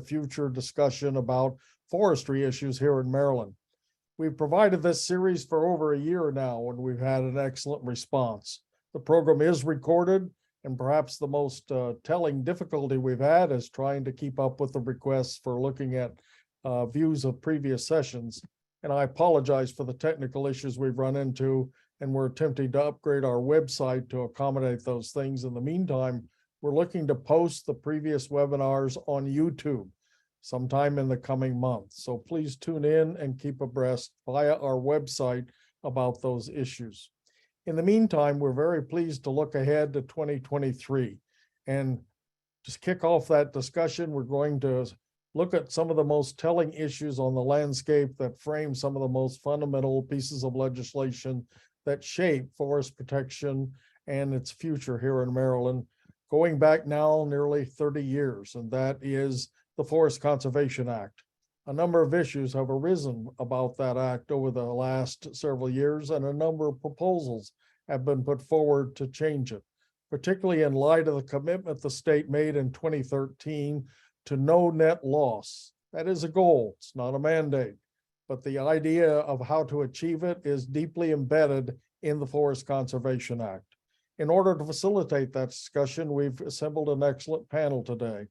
future discussion about forestry issues here in Maryland. We've provided this series for over a year now, and we've had an excellent response. The program is recorded, and perhaps the most telling difficulty we've had is trying to keep up with the requests for looking at views of previous sessions. And I apologize for the technical issues we've run into, and we're attempting to upgrade our website to accommodate those things. In the meantime, we're looking to post the previous webinars on YouTube sometime in the coming month. So please tune in and keep abreast via our website about those issues. In the meantime, we're very pleased to look ahead to 2023. And to kick off that discussion, we're going to look at some of the most telling issues on the landscape that frame some of the most fundamental pieces of legislation that shape forest protection and its future here in Maryland, going back now nearly 30 years, and that is the Forest Conservation Act. A number of issues have arisen about that act over the last several years, and a number of proposals have been put forward to change it, particularly in light of the commitment the state made in 2013 to no net loss. That is a goal, it's not a mandate, but the idea of how to achieve it is deeply embedded in the Forest Conservation Act. In order to facilitate that discussion, we've assembled an excellent panel today.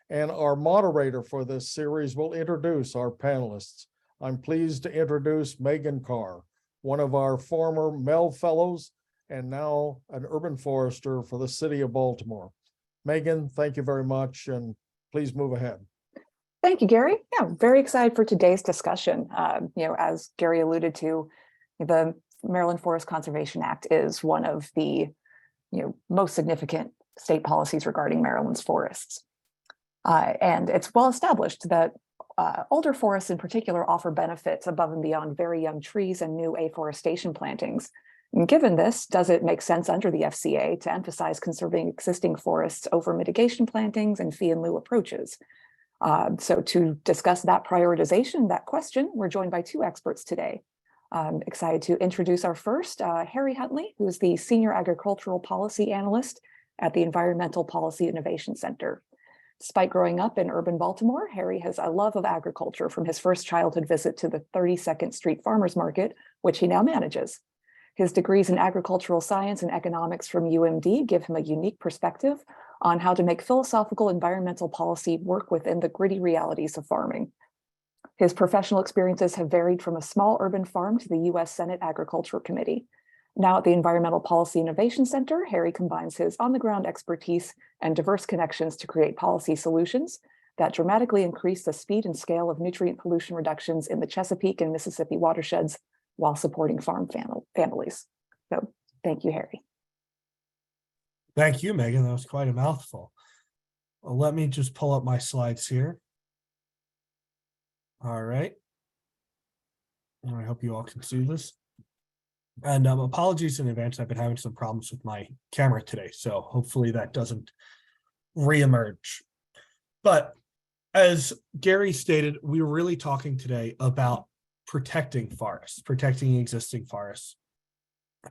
And our moderator for this series will introduce our panelists. I'm pleased to introduce Megan Carr, one of our former Mel Fellows and now an urban forester for the city of Baltimore. Megan, thank you very much, and please move ahead. Thank you, Gary. Yeah, very excited for today's discussion. As Gary alluded to, the Maryland Forest Conservation Act is one of the most significant state policies regarding Maryland's forests. And it's well established that older forests in particular offer benefits above and beyond very young trees and new afforestation plantings. And given this, does it make sense under the FCA to emphasize conserving existing forests over mitigation plantings and fee in lieu approaches? So to discuss that prioritization, that question, we're joined by two experts today. I'm excited to introduce our first, Harry Huntley, who is the Senior Agricultural Policy Analyst at the Environmental Policy Innovation Center. Despite growing up in urban Baltimore, Harry has a love of agriculture from his first childhood visit to the 32nd Street Farmers Market, which he now manages. His degrees in agricultural science and economics from UMD give him a unique perspective on how to make philosophical environmental policy work within the gritty realities of farming. His professional experiences have varied from a small urban farm to the U.S. Senate Agriculture Committee. Now at the Environmental Policy Innovation Center, Harry combines his on-the-ground expertise and diverse connections to create policy solutions that dramatically increase the speed and scale of nutrient pollution reductions in the Chesapeake and Mississippi watersheds while supporting farm families. So thank you, Harry. Thank you, Megan. That was quite a mouthful. Well, let me just pull up my slides here. All right. I hope you all can see this. And apologies in advance, I've been having some problems with my camera today, so hopefully that doesn't reemerge. But as Gary stated, we were really talking today about protecting forests, protecting existing forests.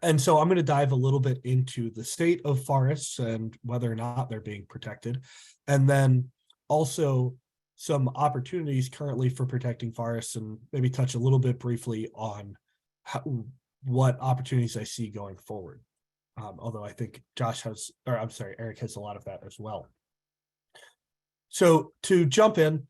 And so I'm going to dive a little bit into the state of forests and whether or not they're being protected, and then also some opportunities currently for protecting forests, and maybe touch a little bit briefly on what opportunities I see going forward. Although I think Eric has a lot of that as well. So to jump in,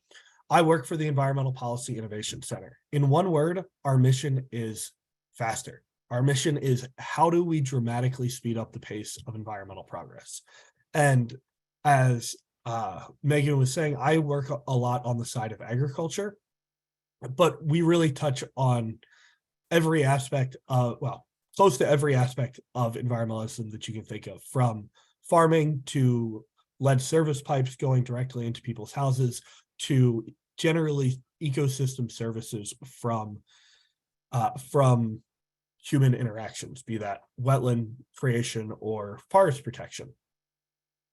I work for the Environmental Policy Innovation Center. In one word, our mission is faster. Our mission is how do we dramatically speed up the pace of environmental progress? And as Megan was saying, I work a lot on the side of agriculture, but we really touch on every aspect of, close to every aspect of environmentalism that you can think of, from farming to lead service pipes going directly into people's houses to generally ecosystem services from human interactions, be that wetland creation or forest protection.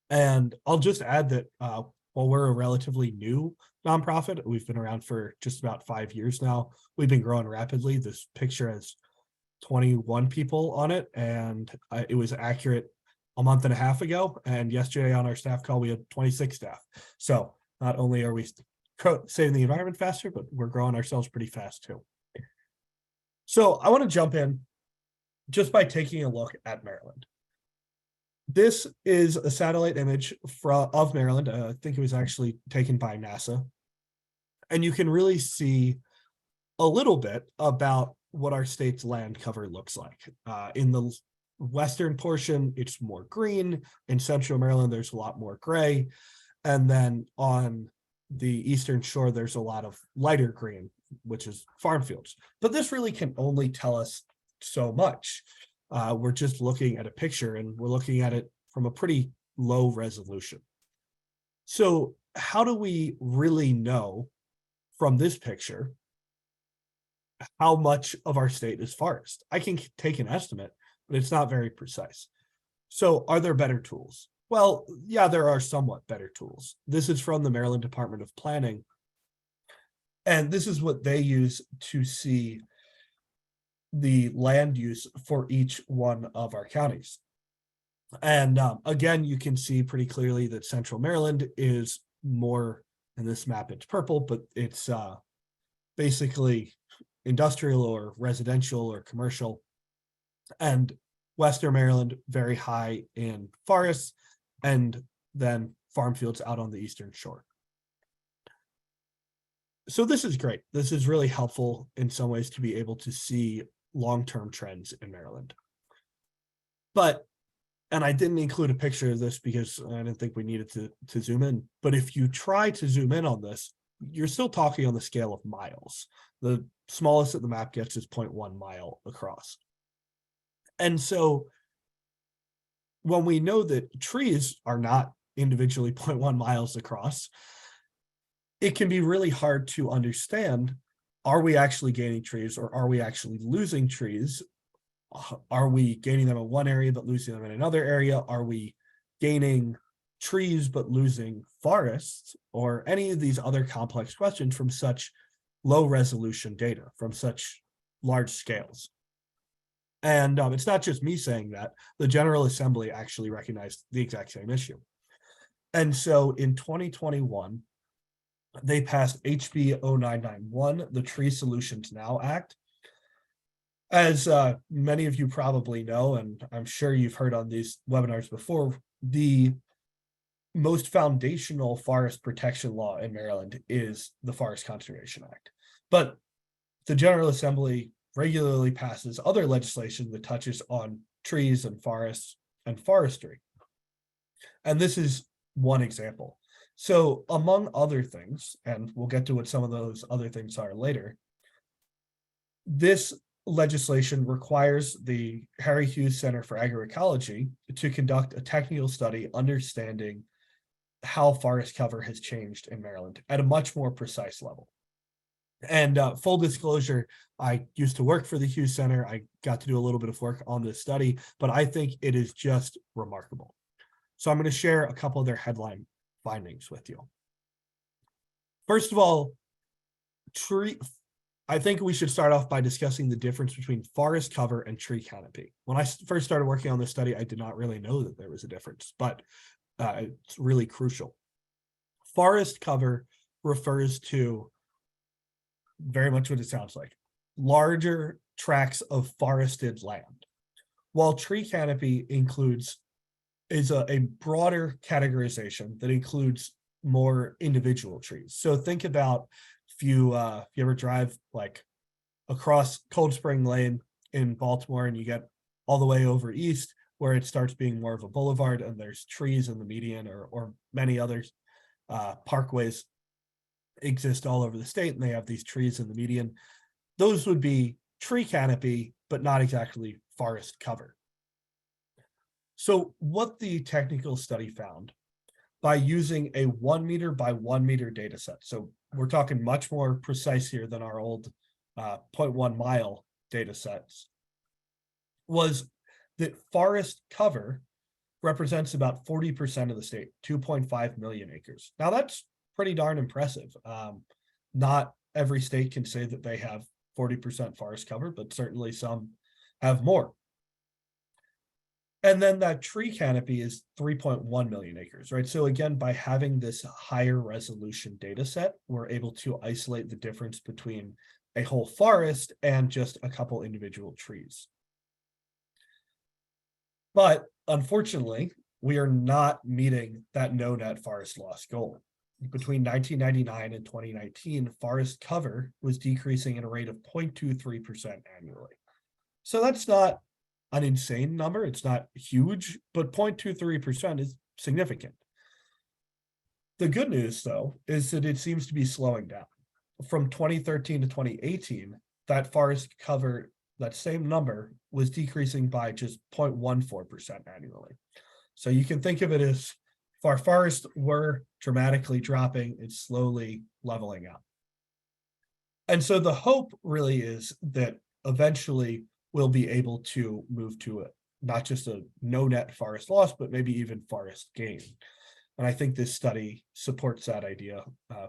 And I'll just add that while we're a relatively new nonprofit, we've been around for just about 5 years now. We've been growing rapidly. This picture has 21 people on it, and it was accurate a month and a half ago. And yesterday on our staff call, we had 26 staff. So not only are we saving the environment faster, but we're growing ourselves pretty fast too. So I want to jump in just by taking a look at Maryland. This is a satellite image of Maryland. I think it was actually taken by NASA. And you can really see a little bit about what our state's land cover looks like. In the western portion, it's more green. In central Maryland, there's a lot more gray. And then on the eastern shore, there's a lot of lighter green, which is farm fields. But this really can only tell us so much. We're just looking at a picture, and we're looking at it from a pretty low resolution. So how do we really know from this picture how much of our state is forest? I can take an estimate, but it's not very precise. So are there better tools? Well, yeah, there are somewhat better tools. This is from the Maryland Department of Planning. And this is what they use to see the land use for each one of our counties. And again, you can see pretty clearly that Central Maryland is more, in this map it's purple, but it's basically industrial or residential or commercial. And Western Maryland, very high in forests, and then farm fields out on the eastern shore. So this is great. This is really helpful in some ways to be able to see long-term trends in Maryland. But, and I didn't include a picture of this because I didn't think we needed to zoom in, but if you try to zoom in on this, you're still talking on the scale of miles. The smallest that the map gets is 0.1 mile across. And so when we know that trees are not individually 0.1 miles across, it can be really hard to understand, are we actually gaining trees or are we actually losing trees? Are we gaining them in one area but losing them in another area? Are we gaining trees but losing forests, or any of these other complex questions from such low resolution data, from such large scales? And it's not just me saying that. The General Assembly actually recognized the exact same issue. And so in 2021, they passed HB 0991, the Tree Solutions Now Act. As many of you probably know, and I'm sure you've heard on these webinars before, the most foundational forest protection law in Maryland is the Forest Conservation Act. But the General Assembly regularly passes other legislation that touches on trees and forests and forestry. And this is one example. So among other things, and we'll get to what some of those other things are later, this legislation requires the Harry Hughes Center for Agroecology to conduct a technical study understanding how forest cover has changed in Maryland at a much more precise level. And full disclosure, I used to work for the Hughes Center. I got to do a little bit of work on this study, but I think it is just remarkable. So I'm going to share a couple of their headline findings with you. First of all, I think we should start off by discussing the difference between forest cover and tree canopy. When I first started working on this study, I did not really know that there was a difference, but it's really crucial. Forest cover refers to very much what it sounds like, larger tracts of forested land, while tree canopy is a broader categorization that includes more individual trees. So think about if you ever drive like across Cold Spring Lane in Baltimore and you get all the way over east where it starts being more of a boulevard and there's trees in the median, or many other parkways exist all over the state and they have these trees in the median. Those would be tree canopy, but not exactly forest cover. So what the technical study found by using a 1 meter by 1 meter data set, so we're talking much more precise here than our old 0.1 mile data sets, was that forest cover represents about 40% of the state, 2.5 million acres. Now that's pretty darn impressive. Not every state can say that they have 40% forest cover, but certainly some have more. And then that tree canopy is 3.1 million acres, right? So again, by having this higher resolution data set, we're able to isolate the difference between a whole forest and just a couple individual trees. But unfortunately, we are not meeting that no net forest loss goal. Between 1999 and 2019, forest cover was decreasing at a rate of 0.23% annually. So that's not an insane number. It's not huge, but 0.23% is significant. The good news, though, is that it seems to be slowing down. From 2013 to 2018, that forest cover, that same number, was decreasing by just 0.14% annually. So you can think of it as if our forests were dramatically dropping, it's slowly leveling out. And so the hope really is that eventually we'll be able to move to it, not just a no net forest loss, but maybe even forest gain. And I think this study supports that idea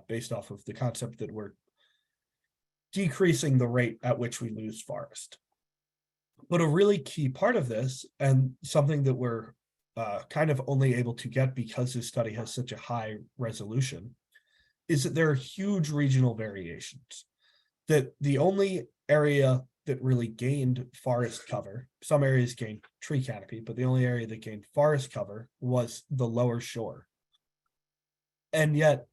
based off of the concept that we're decreasing the rate at which we lose forest. But a really key part of this, and something that we're kind of only able to get because this study has such a high resolution, is that there are huge regional variations. That the only area that really gained forest cover, some areas gained tree canopy, but the only area that gained forest cover was the lower shore. And yet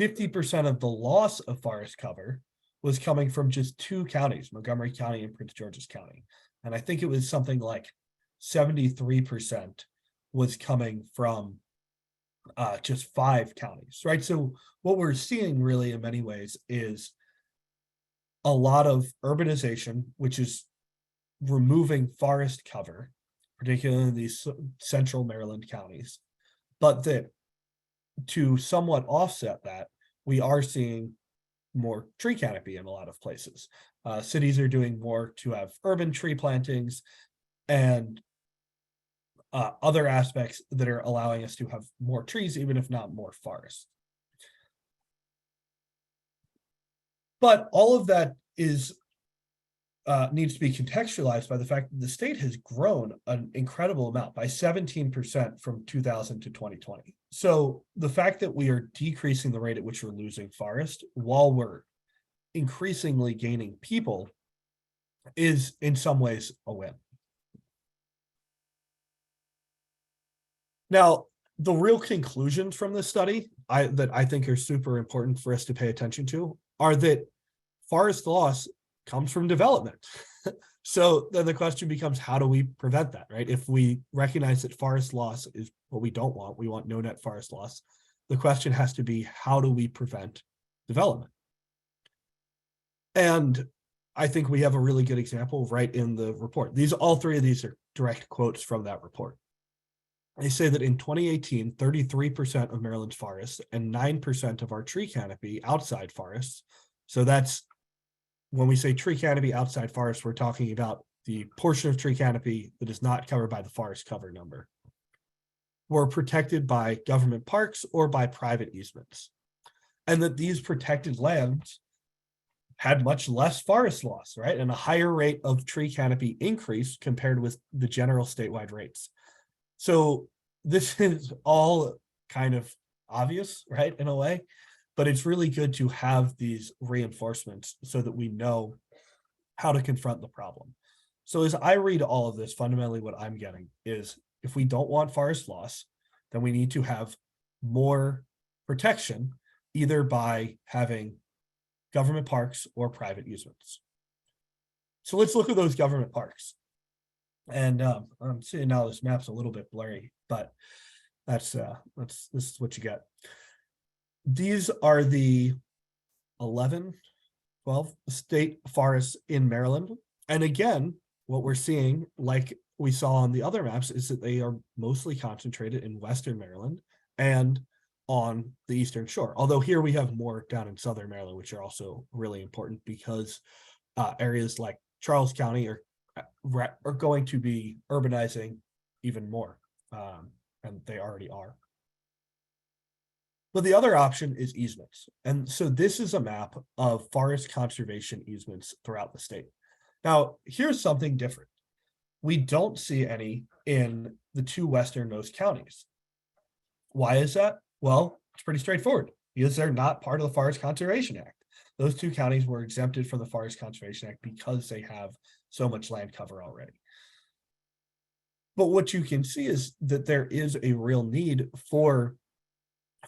50% of the loss of forest cover was coming from just two counties, Montgomery County and Prince George's County. And I think it was something like 73% was coming from just 5 counties, right? So what we're seeing really in many ways is a lot of urbanization, which is removing forest cover, particularly in these central Maryland counties, but that to somewhat offset that, we are seeing more tree canopy in a lot of places. Cities are doing more to have urban tree plantings and other aspects that are allowing us to have more trees, even if not more forest. But all of that is needs to be contextualized by the fact that the state has grown an incredible amount by 17% from 2000 to 2020. So the fact that we are decreasing the rate at which we're losing forest while we're increasingly gaining people is in some ways a win. Now, the real conclusions from this study that I think are super important for us to pay attention to are that forest loss comes from development. So then the question becomes, how do we prevent that, right? If we recognize that forest loss is what we don't want, we want no net forest loss. The question has to be, how do we prevent development? And I think we have a really good example right in the report. All three of these are direct quotes from that report. They say that in 2018, 33% of Maryland's forests and 9% of our tree canopy outside forests. So that's when we say tree canopy outside forest, we're talking about the portion of tree canopy that is not covered by the forest cover number, were protected by government parks or by private easements. And that these protected lands had much less forest loss, right? And a higher rate of tree canopy increase compared with the general statewide rates. So this is all kind of obvious, right, in a way, but it's really good to have these reinforcements so that we know how to confront the problem. So as I read all of this, fundamentally what I'm getting is if we don't want forest loss, then we need to have more protection, either by having government parks or private easements. So let's look at those government parks. And I'm seeing now this map's a little bit blurry, but this is what you get. These are the 12 state forests in Maryland. And again, what we're seeing, like we saw on the other maps, is that they are mostly concentrated in Western Maryland and on the Eastern Shore. Although here we have more down in Southern Maryland, which are also really important because areas like Charles County are going to be urbanizing even more, and they already are. But the other option is easements. And so this is a map of forest conservation easements throughout the state. Now, here's something different. We don't see any in the two westernmost counties. Why is that? Well, it's pretty straightforward because they're not part of the Forest Conservation Act. Those two counties were exempted from the Forest Conservation Act because they have so much land cover already. But what you can see is that there is a real need for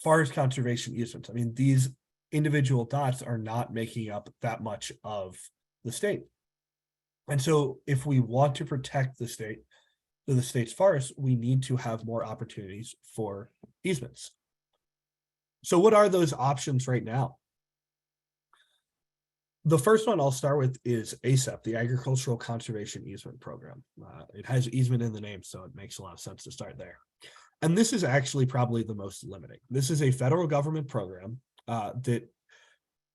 forest conservation easements. I mean, these individual dots are not making up that much of the state. And so if we want to protect the state's forests, we need to have more opportunities for easements. So what are those options right now? The first one I'll start with is ACEP, the Agricultural Conservation Easement Program. It has easement in the name, so it makes a lot of sense to start there. And this is actually probably the most limiting. This is a federal government program that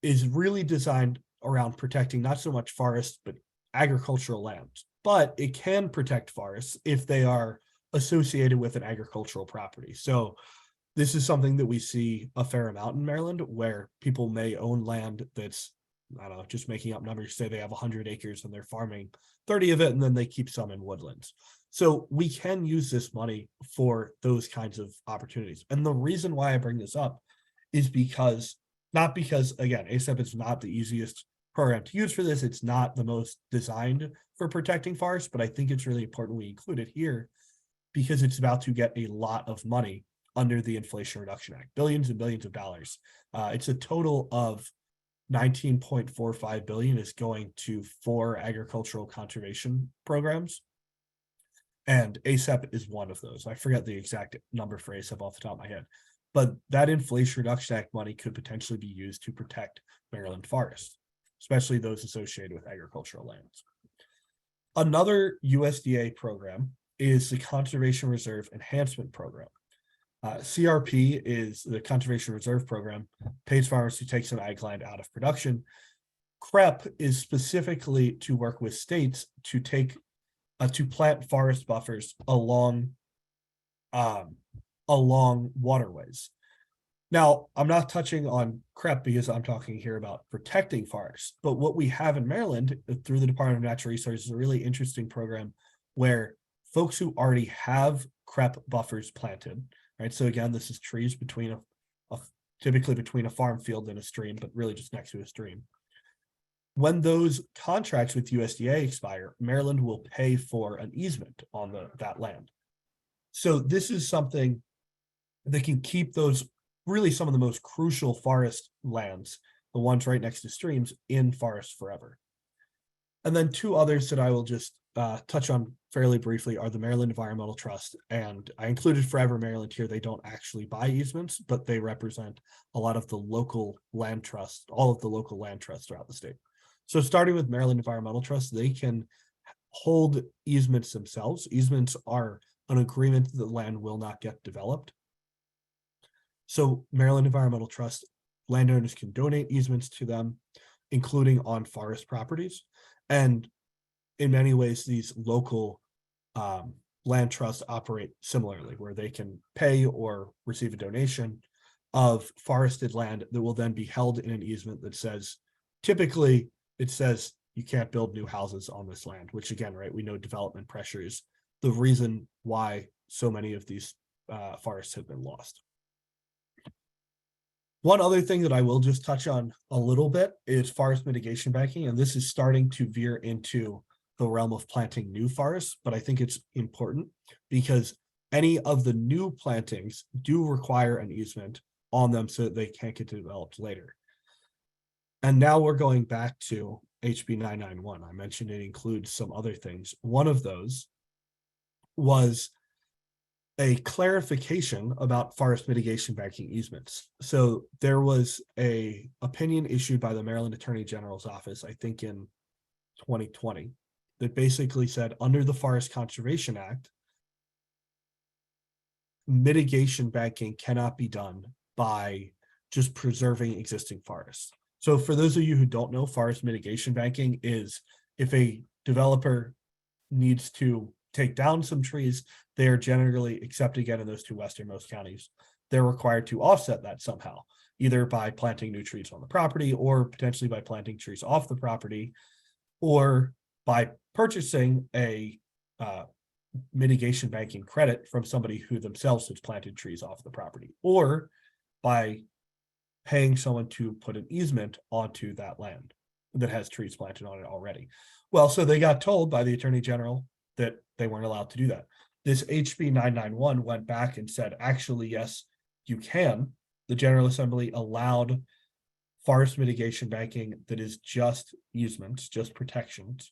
is really designed around protecting not so much forests, but agricultural lands. But it can protect forests if they are associated with an agricultural property. So this is something that we see a fair amount in Maryland, where people may own land that's, I don't know, just making up numbers, say they have 100 acres and they're farming 30 of it, and then they keep some in woodlands. So we can use this money for those kinds of opportunities. And the reason why I bring this up is because, not because, again, ACEP is not the easiest program to use for this. It's not the most designed for protecting forests, but I think it's really important we include it here because it's about to get a lot of money under the Inflation Reduction Act, billions and billions of dollars. It's a total of 19.45 billion is going to 4 agricultural conservation programs. And ACEP is one of those. I forget the exact number for ACEP off the top of my head, but that Inflation Reduction Act money could potentially be used to protect Maryland forests, especially those associated with agricultural lands. Another USDA program is the Conservation Reserve Enhancement Program. CRP is the Conservation Reserve Program, pays farmers to take some ag land out of production. CREP is specifically to work with states to take to plant forest buffers along waterways. Now, I'm not touching on CREP because I'm talking here about protecting forests, but what we have in Maryland through the Department of Natural Resources is a really interesting program where folks who already have CREP buffers planted, right? So again, this is trees between typically between a farm field and a stream, but really just next to a stream. When those contracts with USDA expire, Maryland will pay for an easement on that land. So this is something that can keep those really some of the most crucial forest lands, the ones right next to streams, in forests forever. And then two others that I will just touch on fairly briefly are the Maryland Environmental Trust, and I included Forever Maryland here. They don't actually buy easements, but they represent a lot of the local land trusts, all of the local land trusts throughout the state. So starting with Maryland Environmental Trust, they can hold easements themselves. Easements are an agreement that the land will not get developed. So Maryland Environmental Trust, landowners can donate easements to them, including on forest properties. And in many ways, these local land trusts operate similarly, where they can pay or receive a donation of forested land that will then be held in an easement that says, typically it says you can't build new houses on this land, which again, right, we know development pressure is the reason why so many of these forests have been lost. One other thing that I will just touch on a little bit is forest mitigation banking, and this is starting to veer into the realm of planting new forests, but I think it's important because any of the new plantings do require an easement on them so that they can't get developed later. And now we're going back to HB 991. I mentioned it includes some other things. One of those was a clarification about forest mitigation banking easements. So there was an opinion issued by the Maryland Attorney General's office, I think in 2020, that basically said under the Forest Conservation Act, mitigation banking cannot be done by just preserving existing forests. So for those of you who don't know, forest mitigation banking is if a developer needs to take down some trees, they are generally, except again in those two westernmost counties, they're required to offset that somehow, either by planting new trees on the property or potentially by planting trees off the property, or by purchasing a mitigation banking credit from somebody who themselves has planted trees off the property, or by paying someone to put an easement onto that land that has trees planted on it already. Well, so they got told by the Attorney General that they weren't allowed to do that. This HB 991 went back and said, actually, yes, you can. The General Assembly allowed forest mitigation banking that is just easements, just protections,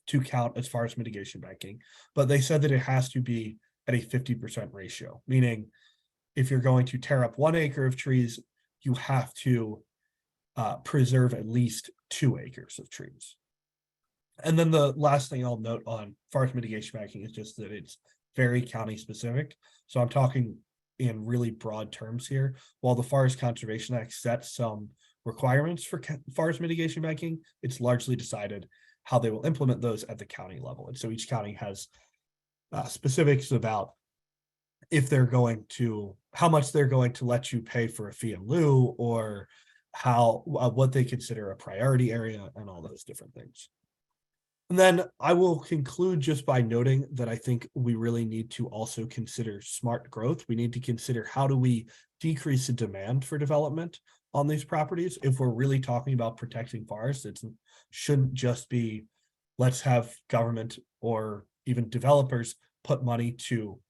to count as forest mitigation banking, but they said that it has to be at a 50% ratio, meaning if you're going to tear up 1 acre of trees, you have to preserve at least 2 acres of trees. And then the last thing I'll note on forest mitigation banking is just that it's very county specific. So I'm talking in really broad terms here. While the Forest Conservation Act sets some requirements for forest mitigation banking, it's largely decided how they will implement those at the county level. And so each county has specifics about if they're going to, how much they're going to let you pay for a fee in lieu, or how, what they consider a priority area, and all those different things. And then I will conclude just by noting that I think we really need to also consider smart growth. We need to consider, how do we decrease the demand for development on these properties? If we're really talking about protecting forests, it shouldn't just be, let's have government or even developers put money to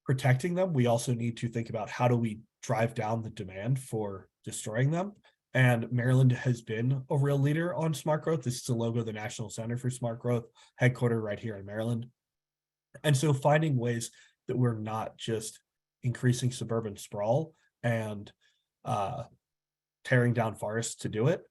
protecting them. We also need to think about, how do we drive down the demand for destroying them? And Maryland has been a real leader on smart growth. This is the logo of the National Center for Smart Growth, headquartered right here in Maryland. And so finding ways that we're not just increasing suburban sprawl and tearing down forests to do it,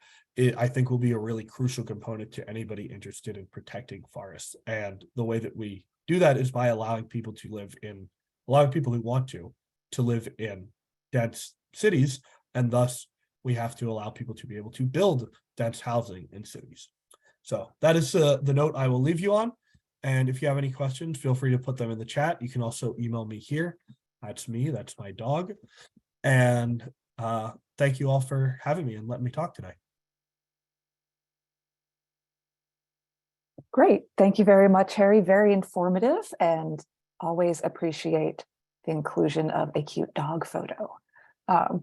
I think will be a really crucial component to anybody interested in protecting forests. And the way that we do that is by allowing people to live in, allowing people who want to live in dense cities, and thus we have to allow people to be able to build dense housing in cities. So that is the note I will leave you on. And if you have any questions, feel free to put them in the chat. You can also email me here. That's me, that's my dog. And thank you all for having me and letting me talk today. Great. Thank you very much, Harry. Very informative, and always appreciate the inclusion of a cute dog photo.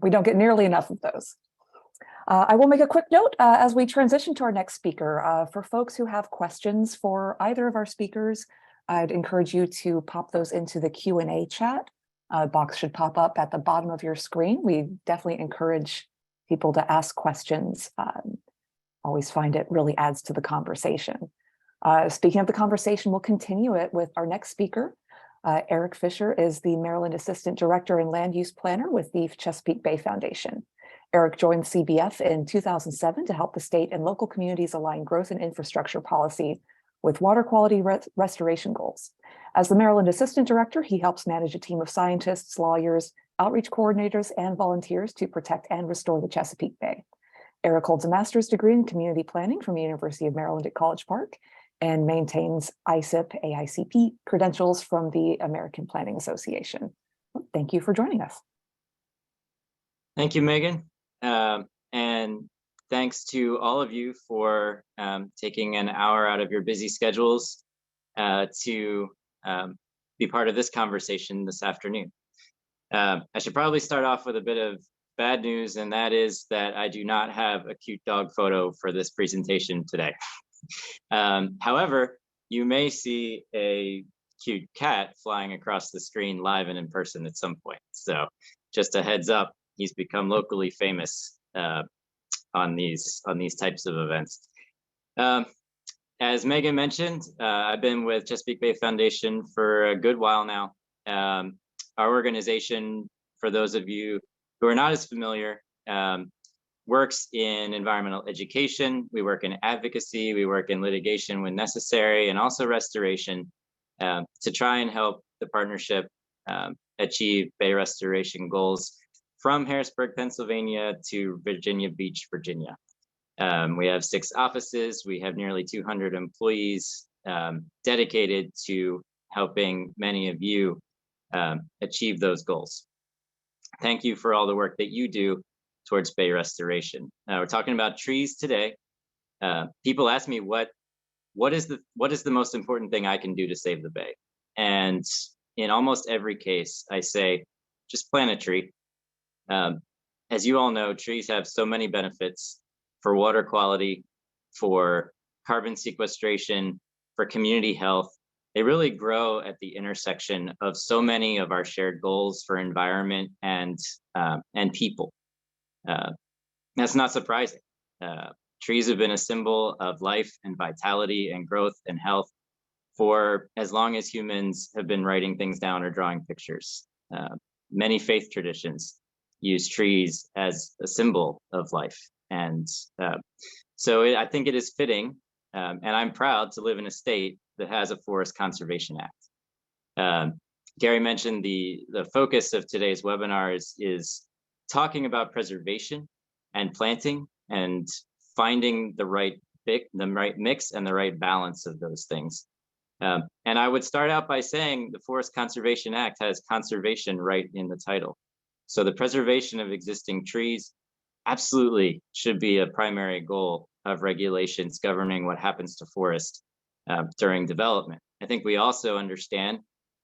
We don't get nearly enough of those. I will make a quick note as we transition to our next speaker. For folks who have questions for either of our speakers, I'd encourage you to pop those into the Q&A chat. Box should pop up at the bottom of your screen. We definitely encourage people to ask questions. Always find it really adds to the conversation. Speaking of the conversation, we'll continue it with our next speaker. Eric Fisher is the Maryland Assistant Director and Land Use Planner with the Chesapeake Bay Foundation. Eric joined CBF in 2007 to help the state and local communities align growth and infrastructure policy with water quality restoration goals. As the Maryland Assistant Director, he helps manage a team of scientists, lawyers, outreach coordinators, and volunteers to protect and restore the Chesapeake Bay. Eric holds a master's degree in community planning from the University of Maryland at College Park and maintains ISIP, AICP credentials from the American Planning Association. Thank you for joining us. Thank you, Megan. And thanks to all of you for taking an hour out of your busy schedules to be part of this conversation this afternoon. I should probably start off with a bit of bad news, and that is that I do not have a cute dog photo for this presentation today. However, you may see a cute cat flying across the screen live and in person at some point. So just a heads up, he's become locally famous on these types of events. As Megan mentioned, I've been with Chesapeake Bay Foundation for a good while now. Our organization, for those of you who are not as familiar, works in environmental education. We work in advocacy. We work in litigation when necessary, and also restoration to try and help the partnership achieve bay restoration goals from Harrisburg, Pennsylvania to Virginia Beach, Virginia. We have 6 offices. We have nearly 200 employees dedicated to helping many of you achieve those goals. Thank you for all the work that you do towards bay restoration. We're talking about trees today. People ask me what what is the most important thing I can do to save the bay? And in almost every case, I say, just plant a tree. As you all know, trees have so many benefits for water quality, for carbon sequestration, for community health. They really grow at the intersection of so many of our shared goals for environment and people. That's not surprising. Trees have been a symbol of life and vitality and growth and health for as long as humans have been writing things down or drawing pictures. Many faith traditions use trees as a symbol of life. And I think it is fitting, and I'm proud to live in a state that has a Forest Conservation Act. Gary mentioned the focus of today's webinar is talking about preservation and planting and finding the right mix and the right balance of those things. And I would start out by saying the Forest Conservation Act has conservation right in the title. So the preservation of existing trees absolutely should be a primary goal of regulations governing what happens to forest during development. I think we also understand,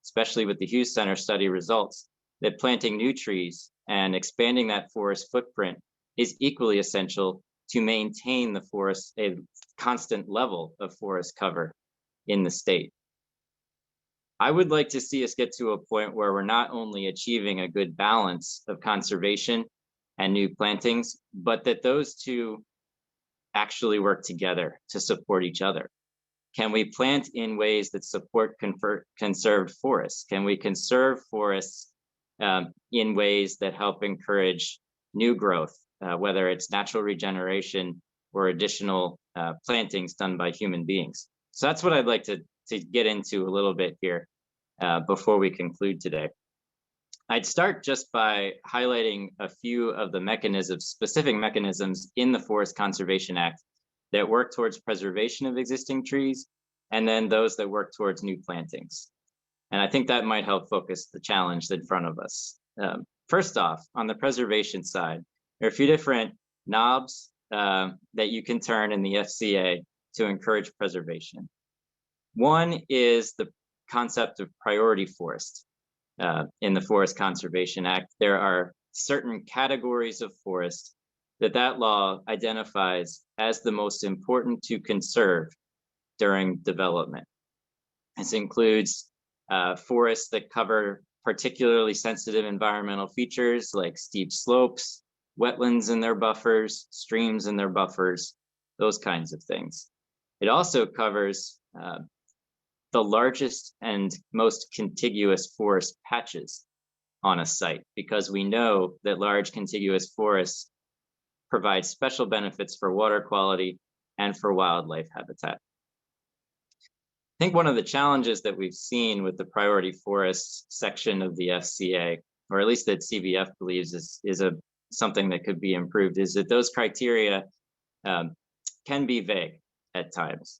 especially with the Hughes Center study results, that planting new trees and expanding that forest footprint is equally essential to maintain the forest, a constant level of forest cover in the state. I would like to see us get to a point where we're not only achieving a good balance of conservation and new plantings, but that those two actually work together to support each other. Can we plant in ways that support conserved forests? Can we conserve forests in ways that help encourage new growth, whether it's natural regeneration or additional plantings done by human beings? So that's what I'd like to get into a little bit here before we conclude today. I'd start just by highlighting a few of the specific mechanisms in the Forest Conservation Act that work towards preservation of existing trees, and then those that work towards new plantings. And I think that might help focus the challenge in front of us. First off, on the preservation side, there are a few different knobs that you can turn in the FCA to encourage preservation. One is the concept of priority forest. In the Forest Conservation Act, there are certain categories of forest that law identifies as the most important to conserve during development. This includes forests that cover particularly sensitive environmental features like steep slopes, wetlands and their buffers, streams and their buffers, those kinds of things. It also covers the largest and most contiguous forest patches on a site, because we know that large contiguous forests provide special benefits for water quality and for wildlife habitat. I think one of the challenges that we've seen with the priority forests section of the FCA, or at least that CVF believes is something that could be improved, is that those criteria can be vague at times.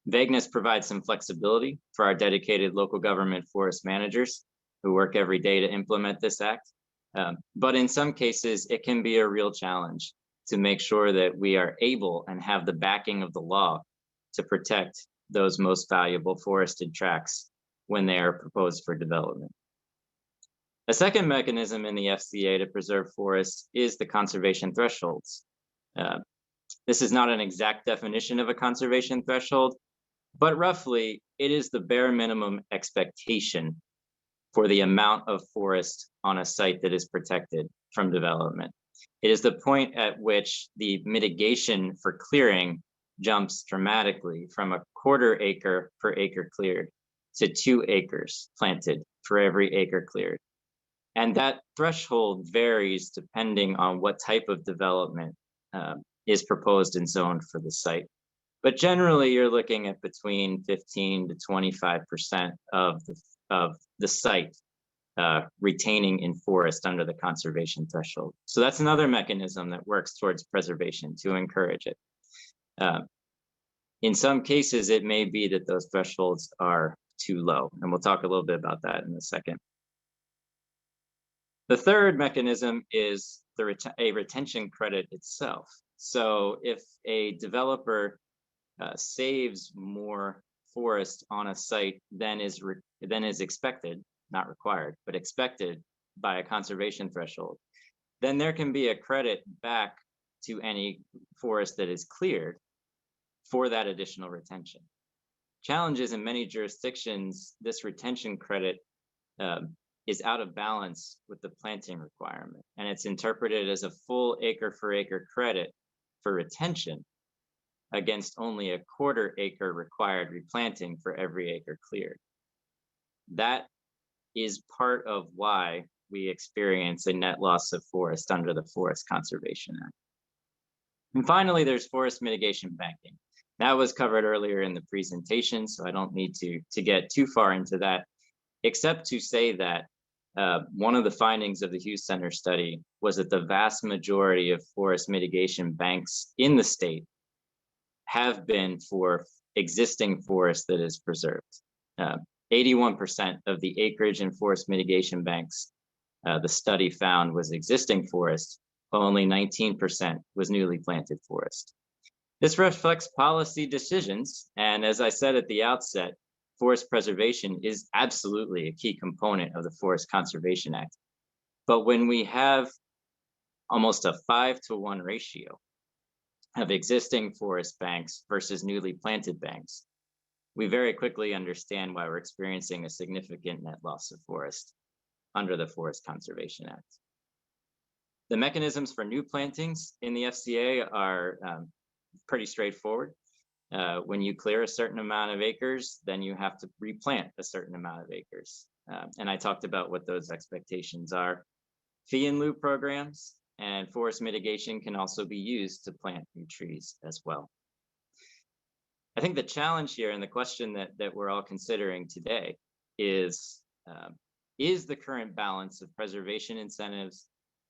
Vagueness provides some flexibility for our dedicated local government forest managers who work every day to implement this act. But in some cases, it can be a real challenge to make sure that we are able and have the backing of the law to protect those most valuable forested tracts when they are proposed for development. A second mechanism in the FCA to preserve forests is the conservation thresholds. This is not an exact definition of a conservation threshold, but roughly it is the bare minimum expectation for the amount of forest on a site that is protected from development. It is the point at which the mitigation for clearing jumps dramatically from 1/4 acre per acre cleared to 2 acres planted for every acre cleared. And that threshold varies depending on what type of development is proposed and zoned for the site. But generally, you're looking at between 15 to 25% of the site retaining in forest under the conservation threshold. So that's another mechanism that works towards preservation to encourage it. In some cases, it may be that those thresholds are too low, and we'll talk a little bit about that in a second. The third mechanism is a retention credit itself. So if a developer saves more forest on a site than is expected, not required, but expected by a conservation threshold, then there can be a credit back to any forest that is cleared for that additional retention. Challenges in many jurisdictions, this retention credit is out of balance with the planting requirement, and it's interpreted as a full acre for acre credit for retention against only a quarter acre required replanting for every acre cleared. That is part of why we experience a net loss of forest under the Forest Conservation Act. And finally, there's forest mitigation banking. That was covered earlier in the presentation, so I don't need to get too far into that, except to say that one of the findings of the Hughes Center study was that the vast majority of forest mitigation banks in the state have been for existing forest that is preserved. 81% of the acreage in forest mitigation banks the study found was existing forest, while only 19% was newly planted forest. This reflects policy decisions, and as I said at the outset, forest preservation is absolutely a key component of the Forest Conservation Act. But when we have almost a 5-to-1 ratio of existing forest banks versus newly planted banks, we very quickly understand why we're experiencing a significant net loss of forest under the Forest Conservation Act. The mechanisms for new plantings in the FCA are pretty straightforward. When you clear a certain amount of acres, then you have to replant a certain amount of acres. And I talked about what those expectations are. Fee in lieu programs and forest mitigation can also be used to plant new trees as well. I think the challenge here and the question that we're all considering today is the current balance of preservation incentives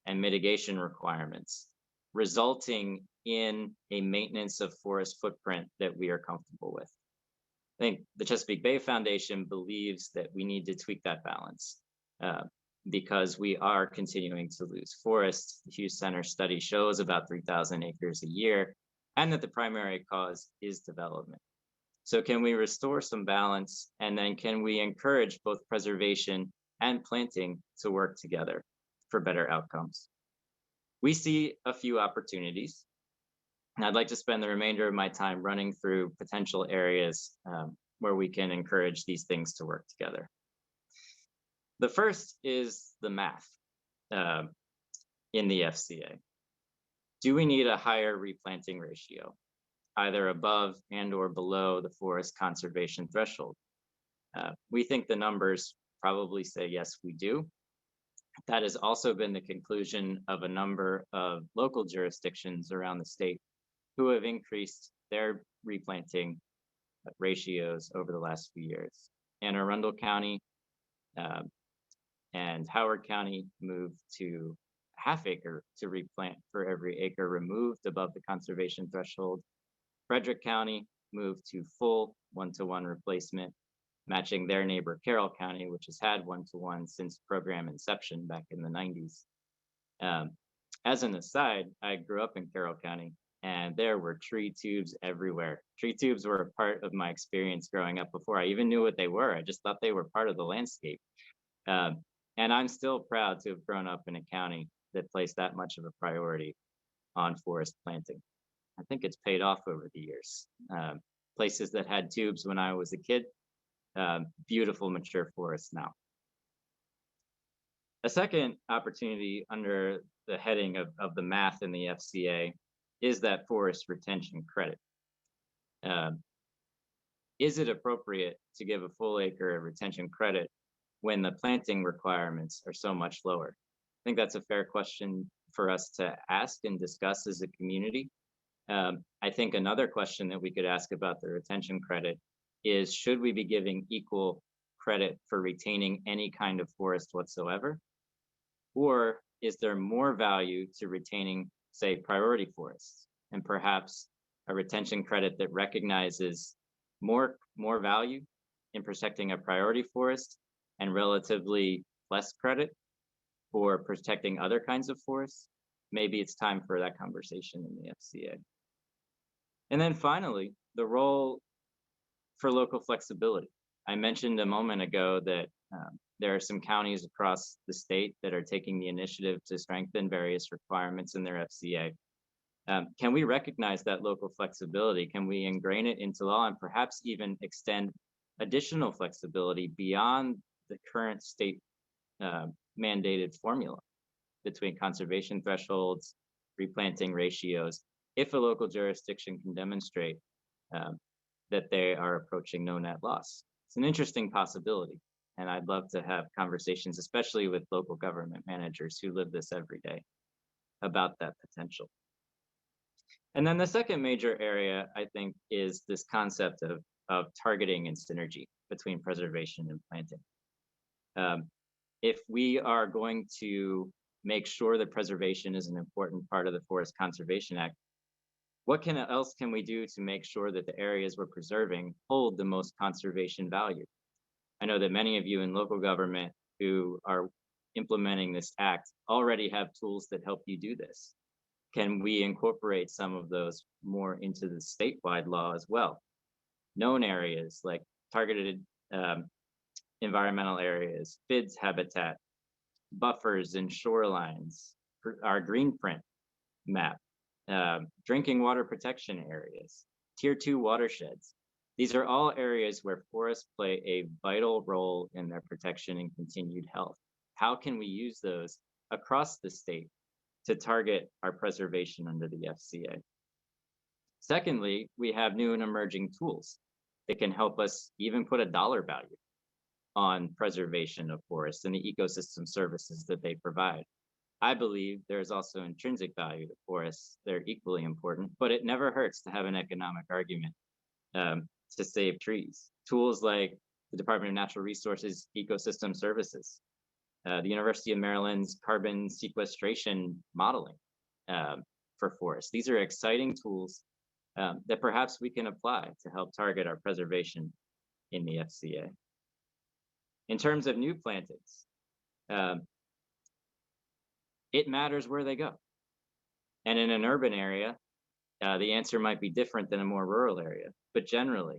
and mitigation requirements resulting in a maintenance of forest footprint that we are comfortable with? I think the Chesapeake Bay Foundation believes that we need to tweak that balance because we are continuing to lose forests. The Hughes Center study shows about 3,000 acres a year, and that the primary cause is development. So can we restore some balance, and then can we encourage both preservation and planting to work together for better outcomes? We see a few opportunities, and I'd like to spend the remainder of my time running through potential areas where we can encourage these things to work together. The first is the math in the FCA. Do we need a higher replanting ratio, either above and or below the forest conservation threshold? We think the numbers probably say yes, we do. That has also been the conclusion of a number of local jurisdictions around the state who have increased their replanting ratios over the last few years. Anne Arundel County and Howard County moved to half acre to replant for every acre removed above the conservation threshold. Frederick County moved to full 1-to-1 replacement, matching their neighbor Carroll County, which has had 1-to-1 since program inception back in the 90s. As an aside, I grew up in Carroll County, and there were tree tubes everywhere. Tree tubes were a part of my experience growing up before I even knew what they were. I just thought they were part of the landscape. And I'm still proud to have grown up in a county that placed that much of a priority on forest planting. I think it's paid off over the years. Places that had tubes when I was a kid, beautiful mature forests now. A second opportunity under the heading of the math in the FCA is that forest retention credit. Is it appropriate to give a full acre of retention credit when the planting requirements are so much lower? I think that's a fair question for us to ask and discuss as a community. I think another question that we could ask about the retention credit is, should we be giving equal credit for retaining any kind of forest whatsoever? Or is there more value to retaining, say, priority forests, and perhaps a retention credit that recognizes more value in protecting a priority forest and relatively less credit for protecting other kinds of forests? Maybe it's time for that conversation in the FCA. And then finally, the role for local flexibility. I mentioned a moment ago that there are some counties across the state that are taking the initiative to strengthen various requirements in their FCA. Can we recognize that local flexibility? Can we ingrain it into law and perhaps even extend additional flexibility beyond the current state mandated formula between conservation thresholds, replanting ratios, if a local jurisdiction can demonstrate that they are approaching no net loss? It's an interesting possibility. And I'd love to have conversations, especially with local government managers who live this every day, about that potential. And then the second major area, I think, is this concept of targeting and synergy between preservation and planting. If we are going to make sure that preservation is an important part of the Forest Conservation Act, what else can we do to make sure that the areas we're preserving hold the most conservation value? I know that many of you in local government who are implementing this act already have tools that help you do this. Can we incorporate some of those more into the statewide law as well? Known areas like targeted environmental areas, FIDS habitat, buffers and shorelines, our green print map, drinking water protection areas, tier 2 watersheds. These are all areas where forests play a vital role in their protection and continued health. How can we use those across the state to target our preservation under the FCA? Secondly, we have new and emerging tools that can help us even put a dollar value on preservation of forests and the ecosystem services that they provide. I believe there's also intrinsic value to forests. They're equally important, but it never hurts to have an economic argument to save trees. Tools like the Department of Natural Resources Ecosystem Services, the University of Maryland's carbon sequestration modeling for forests. These are exciting tools that perhaps we can apply to help target our preservation in the FCA. In terms of new plantings, it matters where they go. And in an urban area, the answer might be different than a more rural area, but generally,